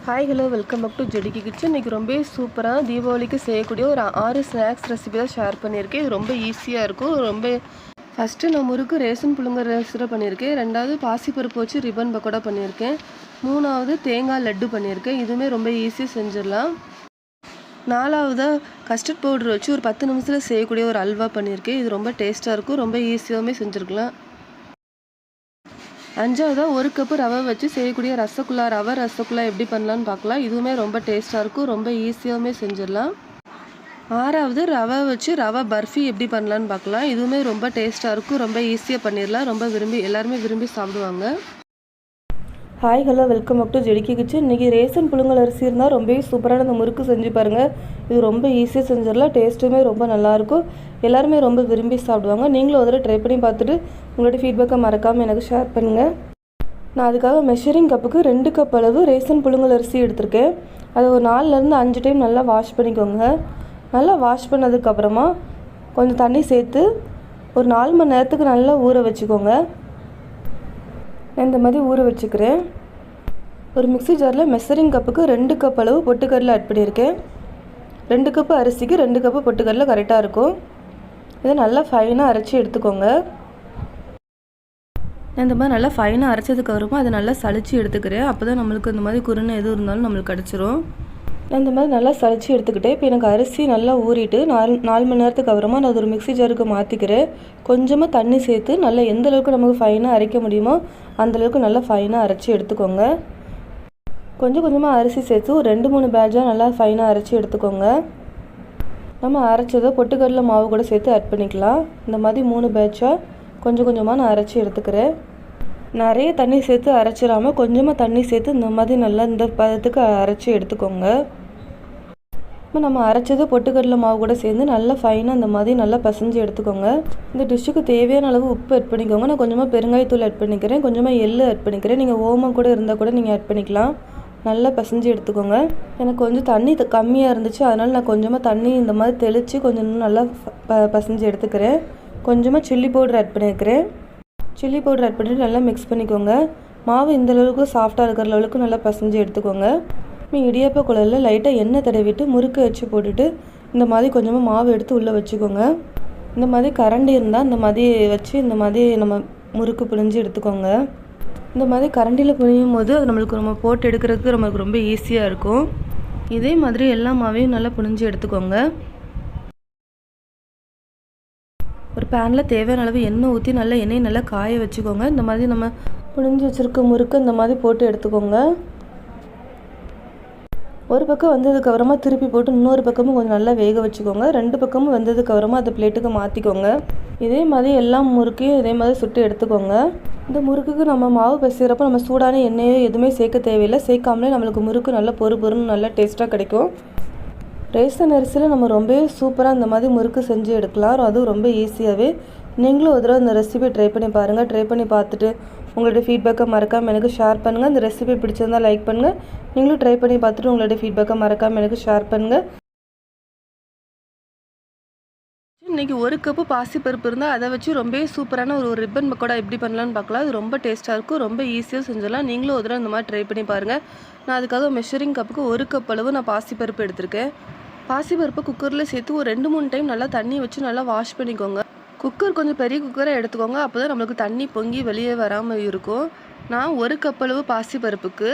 Hi hello welcome back to ஜெடிக்கி kitchen. இன்றைக்கி ரொம்ப சூப்பராக தீபாவளிக்கு செய்யக்கூடிய ஒரு 6 ஸ்நாக்ஸ் ரெசிபி தான் ஷேர் பண்ணியிருக்கேன். இது ரொம்ப ஈஸியாக இருக்கும். ஃபஸ்ட்டு நான் முறுக்கு ரேஷன் புழுங்கல் ரெசிபி பண்ணியிருக்கேன். ரெண்டாவது பாசிப்பருப்பு வச்சு ரிப்பன் பக்கோடா பண்ணியிருக்கேன். மூணாவது தேங்காய் லட்டு பண்ணியிருக்கேன். இதுவுமே ரொம்ப ஈஸியாக செஞ்சிடலாம். நாலாவதாக கஸ்டர்ட் பவுடர் வச்சு ஒரு 10 நிமிஷத்தில் செய்யக்கூடிய ஒரு அல்வா பண்ணியிருக்கேன். இது ரொம்ப டேஸ்ட்டாக இருக்கும். ரொம்ப ஈஸியாகவுமே செஞ்சுருக்கலாம். அஞ்சாவதாக 1 கப்பு ரவை வச்சு செய்யக்கூடிய ரவை ரசகுல்லா எப்படி பண்ணலான்னு பார்க்கலாம். இதுவுமே ரொம்ப டேஸ்ட்டாக இருக்கும். ரொம்ப ஈஸியாகவுமே செஞ்சிடலாம். ஆறாவது ரவை வச்சு ரவை பர்ஃபி எப்படி பண்ணலான்னு பார்க்கலாம். இதுவுமே ரொம்ப டேஸ்ட்டாக இருக்கும். ரொம்ப ஈஸியாக பண்ணிடலாம். எல்லாருமே விரும்பி சாப்பிடுவாங்க. Hi hello welcome back to ஜெடிக்கி கிச்சன். இன்றைக்கி ரேஷன் புழுங்கல் அரிசி இருந்தால் ரொம்பவே சூப்பரான அந்த முறுக்கு செஞ்சு பாருங்கள். இது ரொம்ப ஈஸியாக செஞ்சிடலாம். டேஸ்ட்டுமே ரொம்ப நல்லாயிருக்கும். எல்லாருமே ரொம்ப விரும்பி சாப்பிடுவாங்க. நீங்களும் ஒரு ட்ரை பண்ணி பார்த்துட்டு உங்களோட ஃபீட்பேக்கை மறக்காமல் எனக்கு ஷேர் பண்ணுங்கள். நான் அதுக்காக மெஷரிங் கப்புக்கு 2 கப் அளவு ரேஷன் புழுங்கல் அரிசி எடுத்திருக்கேன். அதை ஒரு 4லேருந்து 5 டைம் நல்லா வாஷ் பண்ணிக்கோங்க. நல்லா வாஷ் பண்ணதுக்கப்புறமா கொஞ்சம் தண்ணி சேர்த்து ஒரு 4 மணி நேரத்துக்கு நல்லா ஊற வச்சுக்கோங்க. இந்த மாதிரி ஊற வச்சுக்கிறேன். ஒரு மிக்ஸி ஜாரில் மெஷரிங் கப்புக்கு 2 கப் அளவு பொட்டுக்கடலை ஆட் பண்ணியிருக்கேன். 2 கப்பு அரிசிக்கு 2 கப்பு பொட்டுக்கடலை கரெக்டாக இருக்கும். இதை நல்லா ஃபைனாக அரைச்சி எடுத்துக்கோங்க. இந்த மாதிரி நல்லா ஃபைனாக அரைச்சதுக்கப்புறமா அதை நல்லா சளிச்சு எடுத்துக்கிறேன். அப்போ தான் நம்மளுக்கு இந்த மாதிரி குருணை எதுவும் இருந்தாலும் நம்மளுக்கு கிடச்சிரும். நான் இந்த மாதிரி நல்லா சளிச்சு எடுத்துக்கிட்டேன். இப்போ எனக்கு அரிசி நல்லா ஊறிட்டு 4 மணி நேரத்துக்கு அப்புறமா நான் அது ஒரு மிக்ஸி ஜாருக்கு மாற்றிக்கிறேன். கொஞ்சமாக தண்ணி சேர்த்து நல்லா எந்தளவுக்கு நமக்கு ஃபைனாக அரைக்க முடியுமோ அந்தளவுக்கு நல்லா ஃபைனாக அரைச்சி எடுத்துக்கோங்க. கொஞ்சம் கொஞ்சமாக அரிசி சேர்த்து ஒரு 2-3 பேட்சாக நல்லா ஃபைனாக அரைச்சி எடுத்துக்கோங்க. நம்ம அரைச்சதை பொட்டுக்கடலை மாவு கூட சேர்த்து ஆட் பண்ணிக்கலாம். இந்த மாதிரி 3 பேட்சாக கொஞ்சம் கொஞ்சமாக நான் அரைச்சி எடுத்துக்கிறேன். நிறைய தண்ணி சேர்த்து அரைச்சிடாமல் கொஞ்சமாக தண்ணி சேர்த்து இந்த மாதிரி நல்லா இந்த பதத்துக்கு அரைச்சி எடுத்துக்கோங்க. இப்போ நம்ம அரைச்சது பொட்டுக்கடலை மாவு கூட சேர்ந்து நல்லா ஃபைனாக இந்த மாதிரி நல்லா பசைஞ்சு எடுத்துக்கோங்க. இந்த டிஷ்ஷுக்கு தேவையான அளவு உப்பு ஆட் பண்ணிக்கோங்க. நான் கொஞ்சமாக பெருங்காயத்தூள் ஆட் பண்ணிக்கிறேன். கொஞ்சமாக எள்ளு ஆட் பண்ணிக்கிறேன். நீங்கள் ஓமம் கூட இருந்தால் கூட நீங்கள் ஆட் பண்ணிக்கலாம். நல்லா பசைஞ்சு எடுத்துக்கோங்க. எனக்கு கொஞ்சம் தண்ணி கம்மியாக இருந்துச்சு. அதனால் நான் கொஞ்சமாக தண்ணி இந்த மாதிரி தெளித்து கொஞ்சம் நல்லா பசைஞ்சு எடுத்துக்கிறேன். கொஞ்சமாக சில்லி பவுடர் ஆட் பண்ணிக்கிறேன். சில்லி பவுடர் ஆட் பண்ணிவிட்டு நல்லா மிக்ஸ் பண்ணிக்கோங்க. மாவு இந்தளவுக்கு சாஃப்டாக இருக்கிற அளவுக்கு நல்லா பசைஞ்சு எடுத்துக்கோங்க. இடியாப்ப குழலில் லைட்டாக எண்ணெய் தடவிட்டு முறுக்கு வச்சு போட்டுட்டு இந்த மாதிரி கொஞ்சமாக மாவு எடுத்து உள்ளே வச்சுக்கோங்க. இந்த மாதிரி கரண்டி இருந்தால் இந்த மாதிரி வச்சு இந்த மாதிரி நம்ம முறுக்கு புழிஞ்சு எடுத்துக்கோங்க. இந்த மாதிரி கரண்டியில் புழியும் போது அது நம்ம போட்டு எடுக்கிறதுக்கு நமக்கு ரொம்ப ஈஸியாக இருக்கும். இதே மாதிரி எல்லா மாவையும் நல்லா புழிஞ்சு எடுத்துக்கோங்க. ஒரு பேனில் தேவையான அளவு எண்ணெய் ஊற்றி நல்லா எண்ணெயை நல்லா காய வச்சுக்கோங்க. இந்த மாதிரி நம்ம புழிஞ்சு வச்சுருக்க முறுக்கு இந்த மாதிரி போட்டு எடுத்துக்கோங்க. ஒரு பக்கம் வந்ததுக்கப்புறமா திருப்பி போட்டு இன்னொரு பக்கமும் கொஞ்சம் நல்லா வேக வச்சுக்கோங்க. 2 பக்கமும் வந்ததுக்கப்புறமா அதை பிளேட்டுக்கு மாற்றிக்கோங்க. இதே மாதிரி எல்லா முறுக்கையும் இதே மாதிரி சுட்டு எடுத்துக்கோங்க. இந்த முறுக்குக்கு நம்ம மாவு பிசைகிறப்ப நம்ம சூடான எண்ணெயோ எதுவுமே சேர்க்க தேவையில்லை. சேர்க்காமலே நம்மளுக்கு முறுக்கு நல்லா பொறுன்னு நல்லா டேஸ்ட்டாக கிடைக்கும். ரேஷன் அரிசியில் நம்ம ரொம்பவே சூப்பராக இந்த மாதிரி முறுக்கு செஞ்சு எடுக்கலாம். அதுவும் ரொம்ப ஈஸியாகவே. நீங்களும் ஒரு தடவை இந்த ரெசிபி ட்ரை பண்ணி பாருங்கள். ட்ரை பண்ணி பார்த்துட்டு உங்களுடைய ஃபீட்பேக்கை மறக்காமல் எனக்கு ஷேர் பண்ணுங்கள். இந்த ரெசிபி பிடிச்சிருந்தால் லைக் பண்ணுங்கள். நீங்களும் ட்ரை பண்ணி பார்த்துட்டு உங்களுடைய ஃபீட்பேக்கை மறக்காமல் எனக்கு ஷேர் பண்ணுங்கள். இன்றைக்கி 1 கப்பு பாசிப்பருப்பு இருந்தால் அதை வச்சு ரொம்ப சூப்பரான ஒரு ரிப்பன் பக்கோடா எப்படி பண்ணலான்னு பார்க்கலாம். அது ரொம்ப டேஸ்ட்டாக இருக்கும். ரொம்ப ஈஸியாக செஞ்சிடலாம். நீங்களும் ஒரு தடவை இந்த மாதிரி ட்ரை பண்ணி பாருங்கள். நான் அதுக்காக மெஷரிங் கப்புக்கு 1 கப் அளவு நான் பாசிப்பருப்பு எடுத்திருக்கேன். பாசிப்பருப்பு குக்கரில் சேர்த்து ஒரு 2-3 டைம் நல்லா தண்ணி வச்சு நல்லா வாஷ் பண்ணிக்கோங்க. குக்கர் கொஞ்சம் பெரிய குக்கராக எடுத்துக்கோங்க. அப்போ தான் நம்மளுக்கு தண்ணி பொங்கி வெளியே வராமல் இருக்கும். நான் 1 கப் அளவு பாசிப்பருப்புக்கு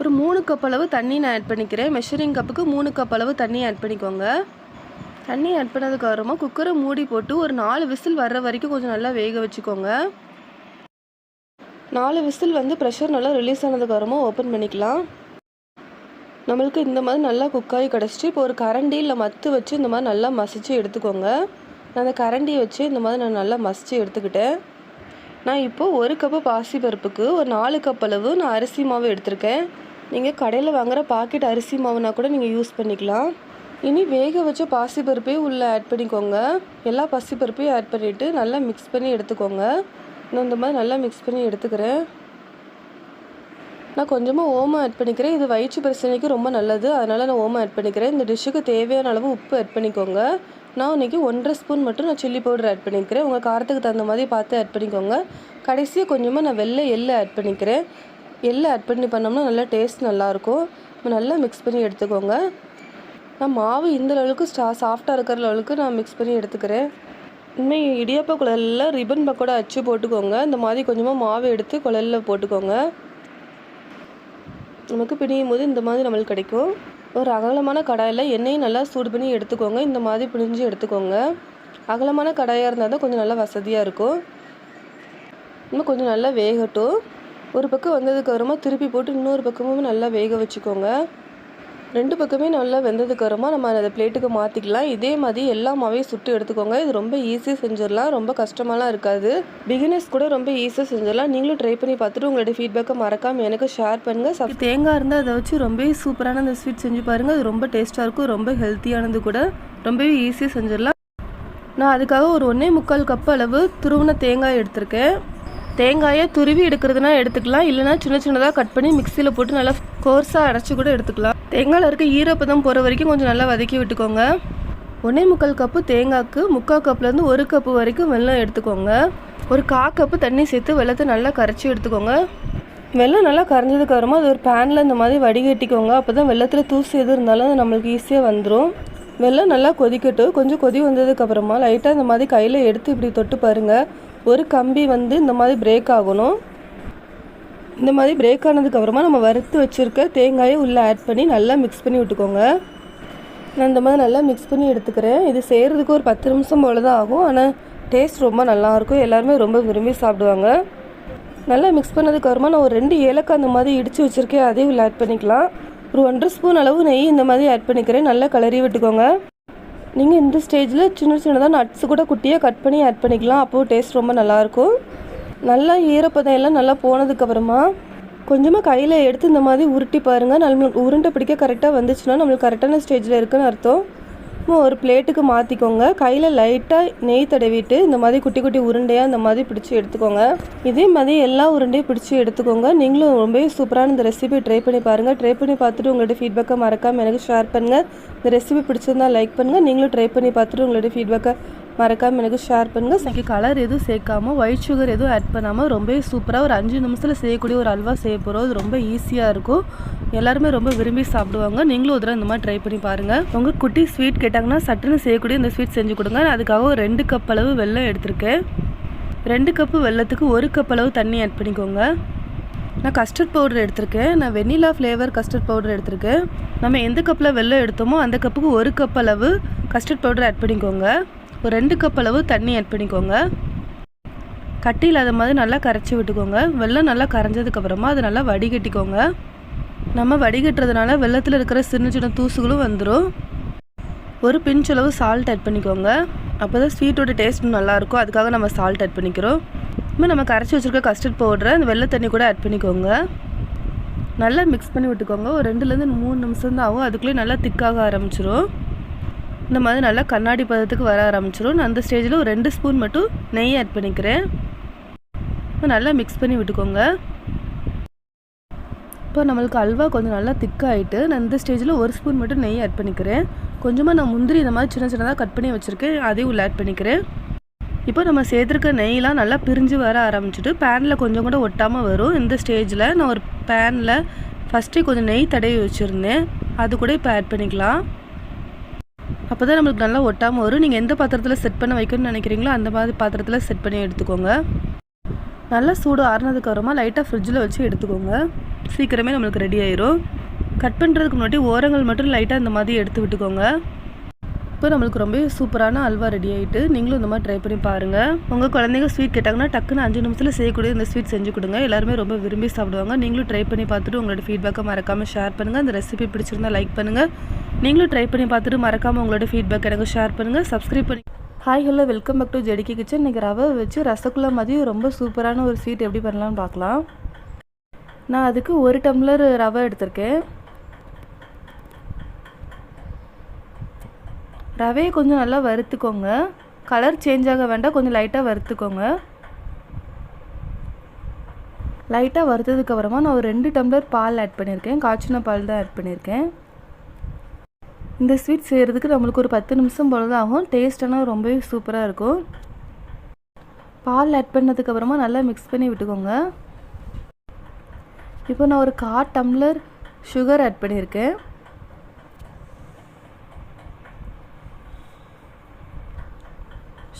ஒரு 3 கப் அளவு தண்ணி நான் ஆட் பண்ணிக்கிறேன். மெஷரிங் கப்புக்கு 3 கப் அளவு தண்ணி ஆட் பண்ணிக்கோங்க. தண்ணி ஆட் பண்ணதுக்கப்புறமா குக்கரை மூடி போட்டு ஒரு 4 விசில் வர்ற வரைக்கும் கொஞ்சம் நல்லா வேக வச்சுக்கோங்க. 4 விசில் ப்ரெஷர் நல்லா ரிலீஸ் ஆனதுக்கப்புறமா ஓப்பன் பண்ணிக்கலாம். நம்மளுக்கு இந்த மாதிரி நல்லா குக்காகி கிடச்சிட்டு இப்போ ஒரு கரண்டியில் மத்து வச்சு இந்த மாதிரி நல்லா மசிச்சு எடுத்துக்கோங்க. நான் அந்த கரண்டியை வச்சு இந்த மாதிரி நான் நல்லா மசிச்சு எடுத்துக்கிட்டேன். நான் இப்போது 1 கப்பு பாசிப்பருப்புக்கு ஒரு 4 கப் அளவு நான் அரிசி மாவு எடுத்திருக்கேன். நீங்கள் கடையில் வாங்குகிற பாக்கெட் அரிசி மாவுனா கூட நீங்கள் யூஸ் பண்ணிக்கலாம். இனி வேக வச்ச பாசிப்பருப்பையும் உள்ளே ஆட் பண்ணிக்கோங்க. எல்லா பாசிப்பருப்பையும் ஆட் பண்ணிவிட்டு நல்லா மிக்ஸ் பண்ணி எடுத்துக்கோங்க. நான் இந்த மாதிரி நல்லா மிக்ஸ் பண்ணி எடுத்துக்கிறேன். நான் கொஞ்சமாக ஓமம் ஆட் பண்ணிக்கிறேன். இது வயிற்று பிரச்சனைக்கு ரொம்ப நல்லது. அதனால் நான் ஓமம் ஆட் பண்ணிக்கிறேன். இந்த டிஷ்ஷுக்கு தேவையான அளவு உப்பு ஆட் பண்ணிக்கோங்க. நான் இன்றைக்கி 1.5 ஸ்பூன் மட்டும் நான் சில்லி பவுடர் ஆட் பண்ணிக்கிறேன். உங்கள் காரத்துக்கு தகுந்த மாதிரி பார்த்து ஆட் பண்ணிக்கோங்க. கடைசியாக கொஞ்சமாக நான் வெள்ளை எள்ளு ஆட் பண்ணிக்கிறேன். எள்ளு ஆட் பண்ணி பண்ணோம்னா நல்லா டேஸ்ட் நல்லாயிருக்கும். நல்லா மிக்ஸ் பண்ணி எடுத்துக்கோங்க. நான் மாவு இந்த அளவுக்கு சாஃப்டாக இருக்கிற அளவுக்கு நான் மிக்ஸ் பண்ணி எடுத்துக்கிறேன். இனிமேல் இடியாப்ப குழலில் ரிப்பன் பக்கோடா அச்சு போட்டுக்கோங்க. இந்த மாதிரி கொஞ்சமாக மாவு எடுத்து குழலில் போட்டுக்கோங்க. நமக்கு பிணியும் போது இந்த மாதிரி நம்மளுக்கு கிடைக்கும். ஒரு அகலமான கடாயில் எண்ணெயும் நல்லா சூடு பண்ணி எடுத்துக்கோங்க. இந்த மாதிரி பிழிஞ்சு எடுத்துக்கோங்க. அகலமான கடாயாக இருந்தால் தான் கொஞ்சம் நல்லா வசதியாக இருக்கும். இன்னும் கொஞ்சம் நல்லா வேகட்டும். ஒரு பக்கம் வந்ததுக்கு அப்புறமா திருப்பி போட்டு இன்னொரு பக்கமும் நல்லா வேக வச்சுக்கோங்க. 2 பக்கமே நல்லா வெந்ததுக்கு அப்புறமா நம்ம அதை பிளேட்டுக்கு மாற்றிக்கலாம். இதே மாதிரி எல்லா மாவையும் சுட்டு எடுத்துக்கோங்க. இது ரொம்ப ஈஸியாக செஞ்சிடலாம். ரொம்ப கஷ்டமாலாம் இருக்காது. பிகினர்ஸ் கூட ரொம்ப ஈஸியாக செஞ்சிடலாம். நீங்களும் ட்ரை பண்ணி பார்த்துட்டு உங்களோட ஃபீட்பேக்கை மறக்காமல் எனக்கு ஷேர் பண்ணுங்கள். தேங்காய் இருந்தால் அதை வச்சு ரொம்ப சூப்பரான அந்த ஸ்வீட் செஞ்சு பாருங்கள். அது ரொம்ப டேஸ்ட்டாக இருக்கும். ரொம்ப ஹெல்த்தியானது கூட. ரொம்பவே ஈஸியாக செஞ்சிடலாம். நான் அதுக்காக ஒரு 1.25 கப் அளவு துருவின தேங்காய் எடுத்திருக்கேன். தேங்காயை துருவி எடுக்கிறதுனா எடுத்துக்கலாம். இல்லைனா சின்ன சின்னதாக கட் பண்ணி மிக்சியில் போட்டு நல்லா கோர்ஸாக அரைச்சி கூட எடுத்துக்கலாம். தேங்காயில் இருக்க ஈரப்பதம் போகிற வரைக்கும் கொஞ்சம் நல்லா வதக்கி விட்டுக்கோங்க. 1.25 கப்பு தேங்காய்க்கு 3/4 கப்லேருந்து 1 கப்பு வரைக்கும் வெல்லம் எடுத்துக்கோங்க. ஒரு 1/4 கப்பு தண்ணி சேர்த்து வெல்லத்தை நல்லா கரைச்சி எடுத்துக்கோங்க. வெல்லம் நல்லா கரைஞ்சதுக்கு அப்புறமா அது ஒரு பேனில் இந்த மாதிரி வடிகட்டிக்கோங்க. அப்போ தான் வெல்லத்தில் தூசி எது இருந்தாலும் அது நம்மளுக்கு ஈஸியாக வந்துடும். வெல்லம் நல்லா கொதிக்கட்டும். கொஞ்சம் கொதி வந்ததுக்கப்புறமா லைட்டாக இந்த மாதிரி கையில் எடுத்து இப்படி தொட்டு பாருங்கள். ஒரு கம்பி இந்த மாதிரி பிரேக் ஆகணும். இந்த மாதிரி பிரேக் ஆனதுக்கப்புறமா நம்ம வறுத்து வச்சுருக்க தேங்காயை உள்ளே ஆட் பண்ணி நல்லா மிக்ஸ் பண்ணி விட்டுக்கோங்க. நான் இந்த மாதிரி நல்லா மிக்ஸ் பண்ணி எடுத்துக்கிறேன். இது செய்கிறதுக்கு ஒரு 10 நிமிஷம் போல் தான் ஆகும். ஆனால் டேஸ்ட் ரொம்ப நல்லாயிருக்கும். எல்லாருமே ரொம்ப விரும்பி சாப்பிடுவாங்க. நல்லா மிக்ஸ் பண்ணதுக்கப்புறமா நான் ஒரு 2 ஏலக்காய் அந்த மாதிரி இடித்து வச்சுருக்கேன். அதையும் உள்ள ஆட் பண்ணிக்கலாம். ஒரு 1.5 ஸ்பூன் அளவு நெய் இந்த மாதிரி ஆட் பண்ணிக்கிறேன். நல்லா கிளறி விட்டுக்கோங்க. நீங்கள் இந்த ஸ்டேஜில் சின்னதாக நட்ஸ் கூட குட்டியாக கட் பண்ணி ஆட் பண்ணிக்கலாம். அப்போது டேஸ்ட் ரொம்ப நல்லாயிருக்கும். நல்லா ஈரப்பதம் எல்லாம் நல்லா போனதுக்கப்புறமா கொஞ்சமாக கையில் எடுத்து இந்த மாதிரி உருட்டி பாருங்கள். நம்மளுக்கு உருண்டை பிடிக்க கரெக்டாக வந்துச்சுன்னா நம்மளுக்கு கரெக்டான ஸ்டேஜில் இருக்குன்னு அர்த்தம். ஒரு பிளேட்டுக்கு மாற்றிக்கோங்க. கையில் லைட்டாக நெய் தடவிட்டு இந்த மாதிரி குட்டி குட்டி உருண்டையாக இந்த மாதிரி பிடிச்சி எடுத்துக்கோங்க. இதே மாதிரி எல்லா உருண்டையும் பிடிச்சி எடுத்துக்கோங்க. நீங்களும் ரொம்பவே சூப்பரான இந்த ரெசிபி ட்ரை பண்ணி பாருங்கள். ட்ரை பண்ணி பார்த்துட்டு உங்களோட ஃபீட்பேக்கை மறக்காமல் எனக்கு ஷேர் பண்ணுங்கள். இந்த ரெசிபி பிடிச்சிருந்தால் லைக் பண்ணுங்கள். நீங்களும் ட்ரை பண்ணி பார்த்துட்டு உங்களோட ஃபீட்பேக்கை மறக்காமல் எனக்கு ஷேர் பண்ணுங்கள். இன்னைக்கு கலர் எதுவும் சேர்க்காமல் ஒயிட் சுகர் எதுவும் ஆட் பண்ணாமல் ரொம்பவே சூப்பராக ஒரு 5 நிமிஷத்தில் செய்யக்கூடிய ஒரு அல்வா செய்ய போகிறோம். அது ரொம்ப ஈஸியாக இருக்கும். எல்லாருமே ரொம்ப விரும்பி சாப்பிடுவாங்க. நீங்களும் ஒரு தடவை இந்த மாதிரி ட்ரை பண்ணி பாருங்கள். உங்கள் குட்டி ஸ்வீட் கேட்டாங்கன்னா சட்டுன்னு செய்யக்கூடிய இந்த ஸ்வீட் செஞ்சு கொடுங்க. அதுக்காக ஒரு 2 கப் அளவு வெல்லம் எடுத்திருக்கேன். 2 கப்பு வெல்லத்துக்கு 1 கப் அளவு தண்ணி ஆட் பண்ணிக்கோங்க. நான் கஸ்டர்ட் பவுடர் எடுத்திருக்கேன். நான் வெண்ணிலா ஃப்ளேவர் கஸ்டர்ட் பவுடர் எடுத்திருக்கேன். நம்ம எந்த கப்பில் வெல்லம் எடுத்தோமோ அந்த கப்புக்கு 1 கப் அளவு கஸ்டர்ட் பவுடர் ஆட் பண்ணிக்கோங்க. ஒரு 2 கப் அளவு தண்ணி ஆட் பண்ணிக்கோங்க. கட்டி இல்லாத மாதிரி நல்லா கரைச்சி விட்டுக்கோங்க. வெல்லம் நல்லா கரைஞ்சதுக்கப்புறமா அதை நல்லா வடிகட்டிக்கோங்க. நம்ம வடிகட்டுறதுனால வெல்லத்தில் இருக்கிற சின்ன சின்ன தூசுகளும் வந்துடும். ஒரு பிஞ்ச் அளவு சால்ட் ஆட் பண்ணிக்கோங்க. அப்போ தான் ஸ்வீட்டோட டேஸ்ட்டும் நல்லாயிருக்கும். அதுக்காக நம்ம சால்ட் ஆட் பண்ணிக்கிறோம். இப்போ நம்ம கரைச்சி வச்சுருக்க கஸ்டர்ட் பவுடரை அந்த வெள்ளை தண்ணி கூட ஆட் பண்ணிக்கோங்க. நல்லா மிக்ஸ் பண்ணி விட்டுக்கோங்க. ஒரு 2லேருந்து 3 நிமிஷம் தான் ஆகும். அதுக்குள்ளேயே நல்லா திக்காக ஆரம்பிச்சிடும். இந்த மாதிரி நல்லா கண்ணாடி பதத்துக்கு வர ஆரம்பிச்சிடும். நான் அந்த ஸ்டேஜில் ஒரு 2 ஸ்பூன் மட்டும் நெய் ஆட் பண்ணிக்கிறேன். இப்போ நல்லா மிக்ஸ் பண்ணி விட்டுக்கோங்க. இப்போ நம்மளுக்கு அல்வா கொஞ்சம் நல்லா திக்காகிட்டு நான் இந்த ஸ்டேஜில் 1 ஸ்பூன் மட்டும் நெய் ஆட் பண்ணிக்கிறேன். கொஞ்சமாக நான் முந்திரி இந்த மாதிரி சின்ன சின்னதாக கட் பண்ணி வச்சுருக்கேன். அதையும் உள்ள ஆட் பண்ணிக்கிறேன். இப்போ நம்ம சேர்த்துருக்க நெய்லாம் நல்லா பிரிஞ்சு வர ஆரம்பிச்சிட்டு பேனில் கொஞ்சம் கூட ஒட்டாமல் வரும். இந்த ஸ்டேஜில் நான் ஒரு பேனில் ஃபஸ்ட்டே கொஞ்சம் நெய் தடவி வச்சுருந்தேன். அது கூட இப்போ ஆட் பண்ணிக்கலாம். அப்போ தான் நம்மளுக்கு நல்லா ஒட்டாமல் வரும். நீங்கள் எந்த பாத்திரத்தில் செட் பண்ண வைக்கணும்னு நினைக்கிறீங்களோ அந்த மாதிரி பாத்திரத்தில் செட் பண்ணி எடுத்துக்கோங்க. நல்லா சூடு ஆறுனதுக்கப்புறமா லைட்டாக ஃப்ரிட்ஜில் வச்சு எடுத்துக்கோங்க. சீக்கிரமே நம்மளுக்கு ரெடி ஆயிரும். கட் பண்ணுறதுக்கு முன்னாடி ஓரங்கள் மட்டும் லைட்டாக இந்த மாதிரி எடுத்து விட்டுக்கோங்க. இப்போ நம்மளுக்கு ரொம்ப சூப்பரான அல்வா ரெடி ஆகிட்டு நீங்களும் இந்த மாதிரி ட்ரை பண்ணி பாருங்கள். உங்கள் குழந்தைங்க ஸ்வீட் கேட்டாங்கன்னா டக்குன்னு 5 நிமிஷத்தில் செய்யக்கூடிய இந்த ஸ்வீட் செஞ்சு கொடுங்க. எல்லாருமே ரொம்ப விரும்பி சாப்பிடுவாங்க. நீங்களும் ட்ரை பண்ணி பார்த்துட்டு உங்களோட ஃபீட்பேக்கை மறக்காமல் ஷேர் பண்ணுங்கள். அந்த ரெசிபி பிடிச்சிருந்தால் லைக் பண்ணுங்கள். நீங்களும் ட்ரை பண்ணி பார்த்துட்டு மறக்காமல் உங்களோட ஃபீட்பேக் எனக்கு ஷேர் பண்ணுங்கள். சப்ஸ்கிரைப் பண்ணி hi hello welcome back to ஜெடிக்கி கிச்சன். இன்றைக்கி ரவை வச்சு ரசகுல்லா மாதிரி ரொம்ப சூப்பரான ஒரு ஸ்வீட் எப்படி பண்ணலான்னு பார்க்கலாம். நான் அதுக்கு 1 டம்ளர் ரவை எடுத்திருக்கேன். ரவையை கொஞ்சம் நல்லா வறுத்துக்கோங்க. கலர் சேஞ்ச் ஆக வேண்டாம், கொஞ்சம் லைட்டாக வறுத்துக்கோங்க. லைட்டாக வறுத்ததுக்கப்புறமா நான் ஒரு 2 டம்ளர் பால் ஆட் பண்ணியிருக்கேன். காய்ச்சின பால் தான் ஆட் பண்ணியிருக்கேன். இந்த ஸ்வீட் செய்கிறதுக்கு நம்மளுக்கு ஒரு 10 நிமிஷம் போல தான் ஆகும். டேஸ்ட்டான ரொம்பவே சூப்பராக இருக்கும். பால் ஆட் பண்ணதுக்கப்புறமா நல்லா மிக்ஸ் பண்ணி விட்டுக்கோங்க. இப்போ நான் ஒரு 1/4 டம்ளர் சுகர் ஆட் பண்ணியிருக்கேன்.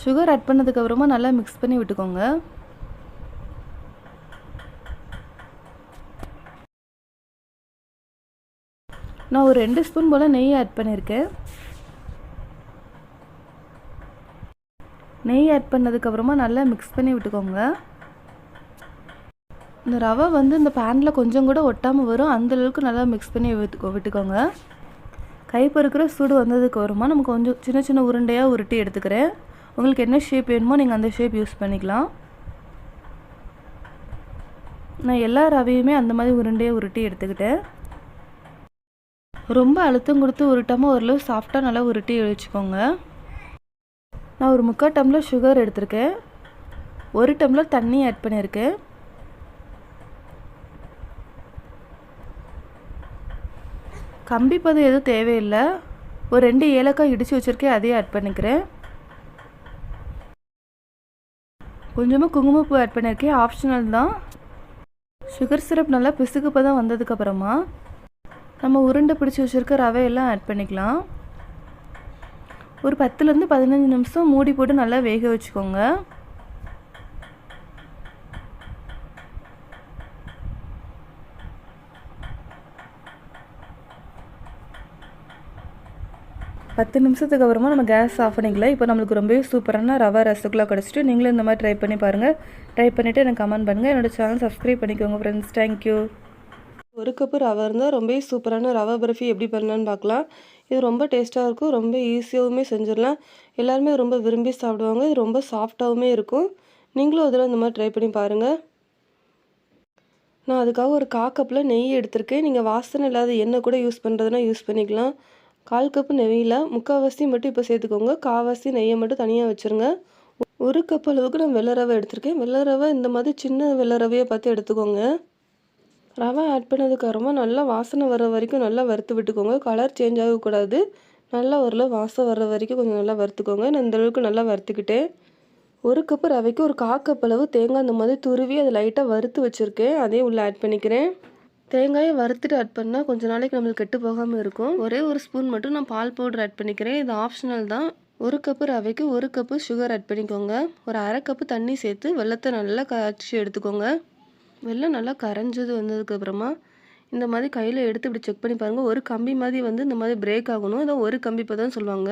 சுகர் ஆட் பண்ணதுக்கப்புறமா நல்லா மிக்ஸ் பண்ணி விட்டுக்கோங்க. நான் ஒரு 2 ஸ்பூன் போல் நெய் ஆட் பண்ணியிருக்கேன். நெய் ஆட் பண்ணதுக்கப்புறமா நல்லா மிக்ஸ் பண்ணி விட்டுக்கோங்க. இந்த ரவை வந்து இந்த பேனில் கொஞ்சம் கூட ஒட்டாமல் வரும், அந்தளவுக்கு நல்லா மிக்ஸ் பண்ணி விட்டுக்கோங்க. கை பொறுக்கிற சூடு வந்ததுக்கப்புறமா நம்ம கொஞ்சம் சின்ன சின்ன உருண்டையாக உருட்டி எடுத்துக்கிறேன். உங்களுக்கு என்ன ஷேப் வேணுமோ நீங்கள் அந்த ஷேப் யூஸ் பண்ணிக்கலாம். நான் எல்லா ரவையுமே அந்த மாதிரி உருண்டையாக உருட்டி எடுத்துக்கிட்டேன். ரொம்ப அழுத்தம் கொடுத்து உருட்டாமல் ஓரளவு சாஃப்டாக நல்லா உருட்டி வச்சுக்கோங்க. நான் ஒரு 3/4 டம்ளர் சுகர் எடுத்திருக்கேன். 1 டம்ளர் தண்ணி ஆட் பண்ணியிருக்கேன். கம்பி பதம் எதுவும் தேவையில்லை. ஒரு 2 ஏலக்காய் இடித்து வச்சுருக்கேன், அதையும் ஆட் பண்ணிக்கிறேன். கொஞ்சமாக குங்குமப்பூ ஆட் பண்ணியிருக்கேன், ஆப்ஷனல் தான். சுகர் சிரப் நல்லா பிசுக்கு பதம் வந்ததுக்கப்புறமா நம்ம உருண்டை பிடிச்சி வச்சுருக்க ரவையெல்லாம் ஆட் பண்ணிக்கலாம். ஒரு 10லேருந்து 15 நிமிஷம் மூடி போட்டு நல்லா வேக வச்சுக்கோங்க. பத்து நிமிஷத்துக்கு அப்புறமா நம்ம கேஸ் ஆஃப் பண்ணிக்கலாம். இப்போ நம்மளுக்கு ரொம்பவே சூப்பரான ரவா ரசகுல்லா கிடச்சிட்டு, நீங்களும் இந்த மாதிரி ட்ரை பண்ணி பாருங்கள். ட்ரை பண்ணிவிட்டு எனக்கு கமெண்ட் பண்ணுங்கள். என்னோடய சேனல் சப்ஸ்கிரைப் பண்ணிக்கோங்க ஃப்ரெண்ட்ஸ். தேங்க்யூ. 1 கப்பு ரவை இருந்தால் ரொம்பவே சூப்பரான ரவா பர்ஃபி எப்படி பண்ணலான்னு பார்க்கலாம். இது ரொம்ப டேஸ்ட்டாக இருக்கும், ரொம்ப ஈஸியாகவுமே செஞ்சிடலாம். எல்லாருமே ரொம்ப விரும்பி சாப்பிடுவாங்க. இது ரொம்ப சாஃப்டாகவுமே இருக்கும். நீங்களும் அதில் இந்த மாதிரி ட்ரை பண்ணி பாருங்கள். நான் அதுக்காக ஒரு 1/4 கப்பில் நெய் எடுத்திருக்கேன். நீங்கள் வாசனை இல்லாத எண்ணெய் கூட யூஸ் பண்ணுறதுனா யூஸ் பண்ணிக்கலாம். 1/4 கப்பு நெய்யில் 3/4 மட்டும் இப்போ சேர்த்துக்கோங்க. 1/4 நெய்யை மட்டும் தனியாக வச்சுருங்க. 1 கப் அளவுக்கு நான் வெள்ளை ரவை எடுத்திருக்கேன். வெள்ளை ரவை இந்த மாதிரி சின்ன வெள்ளை ரவையை பார்த்து எடுத்துக்கோங்க. ரவை ஆட் பண்ணதுக்கப்புறமா நல்லா வாசனை வர வரைக்கும் நல்லா வறுத்து விட்டுக்கோங்க. கலர் சேஞ்ச் ஆகக்கூடாது. நல்லா ஓரளவு வாசம் வர்ற வரைக்கும் கொஞ்சம் நல்லா வறுத்துக்கோங்க. நான் இந்தளவுக்கு நல்லா வறுத்துக்கிட்டேன். 1 கப்பு ரவைக்கு ஒரு 1/4 கப் அளவு தேங்காய் இந்த மாதிரி துருவி அதை லைட்டாக வறுத்து வச்சுருக்கேன். அதையும் உள்ளே ஆட் பண்ணிக்கிறேன். தேங்காயை வறுத்துட்டு ஆட் பண்ணால் கொஞ்சம் நாளைக்கு நம்மளுக்கு கெட்டு போகாமல் இருக்கும். ஒரே ஒரு ஸ்பூன் மட்டும் நான் பால் பவுடர் ஆட் பண்ணிக்கிறேன். இது ஆப்ஷனல் தான். 1 கப்பு ரவைக்கு 1 கப்பு சுகர் ஆட் பண்ணிக்கோங்க. ஒரு 1/2 கப்பு தண்ணி சேர்த்து வெல்லத்தை நல்லா காய்ச்சி எடுத்துக்கோங்க. வெல்லம் நல்லா கரைஞ்சது வந்ததுக்கப்புறமா இந்த மாதிரி கையில் எடுத்து இப்படி செக் பண்ணி பாருங்கள். ஒரு கம்பி மாதிரி வந்து இந்த மாதிரி பிரேக் ஆகணும். இதான் ஒரு கம்பி பதம் சொல்லுவாங்க.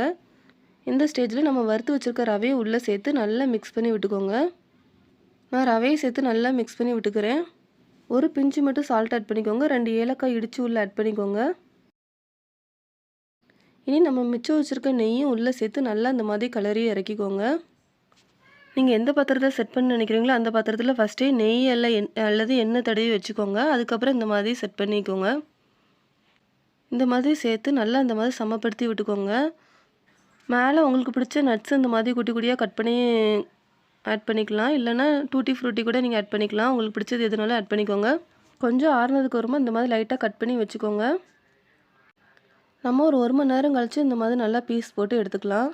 இந்த ஸ்டேஜில் நம்ம வறுத்து வச்சுருக்க ரவையை உள்ளே சேர்த்து நல்லா மிக்ஸ் பண்ணி விட்டுக்கோங்க. நான் ரவையை சேர்த்து நல்லா மிக்ஸ் பண்ணி விட்டுக்கிறேன். ஒரு பிஞ்சு மட்டும் சால்ட் ஆட் பண்ணிக்கோங்க. 2 ஏலக்காய் இடித்து உள்ளே ஆட் பண்ணிக்கோங்க. இனி நம்ம மிச்சம் வச்சுருக்க நெய்யும் உள்ளே சேர்த்து நல்லா இந்த மாதிரி கலரி இறக்கிக்கோங்க. நீங்கள் எந்த பாத்திரத்தை செட் பண்ண நினைக்கிறீங்களோ அந்த பாத்திரத்தில் ஃபஸ்ட்டே நெய் அல்லது எண்ணெய் தடவி வச்சுக்கோங்க. அதுக்கப்புறம் இந்த மாதிரி செட் பண்ணிக்கோங்க. இந்த மாதிரி சேர்த்து நல்லா இந்த மாதிரி சமப்படுத்தி விட்டுக்கோங்க. மேலே உங்களுக்கு பிடிச்ச நட்ஸ் இந்த மாதிரி குட்டி குட்டியாக கட் பண்ணி ஆட் பண்ணிக்கலாம். இல்லைனா டூட்டி ஃப்ரூட்டி கூட நீங்கள் ஆட் பண்ணிக்கலாம். உங்களுக்கு பிடிச்சது எதுனாலும் ஆட் பண்ணிக்கோங்க. கொஞ்சம் ஆறுனதுக்கு வருமா இந்த மாதிரி லைட்டாக கட் பண்ணி வச்சுக்கோங்க. நம்ம ஒரு 1 மணி நேரம் கழித்து இந்த மாதிரி நல்லா பீஸ் போட்டு எடுத்துக்கலாம்.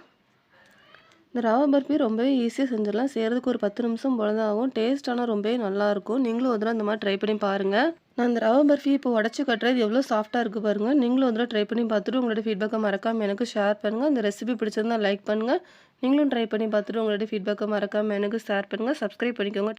இந்த ரவா பர்ஃபி ரொம்பவே ஈஸியாக செஞ்சிடலாம். செய்கிறதுக்கு ஒரு 10 நிமிஷம் போல தான் ஆகும். டேஸ்ட் ஆனால் ரொம்பவே நல்லாயிருக்கும். நீங்களும் ஒரு தடவை இந்த மாதிரி ட்ரை பண்ணி பாருங்கள். நான் இந்த ரவா பர்ஃபி இப்போ உடச்சி கட்டுறது எவ்வளோ சாஃப்ட்டாக இருக்குது பாருங்கள். நீங்களும் ஒரு தடவை ட்ரை பண்ணி பார்த்துட்டு உங்களோட ஃபீட்பேக்கை மறக்காமல் எனக்கு ஷேர் பண்ணுங்கள். இந்த ரெசிபி பிடிச்சிருந்தா லைக் பண்ணுங்கள். நீங்களும் ட்ரை பண்ணி பார்த்துட்டு உங்களோட ஃபீட்பேக்கை மறக்காமல் எனக்கு ஷேர் பண்ணுங்கள். சப்ஸ்கிரைப் பண்ணிக்கோங்க.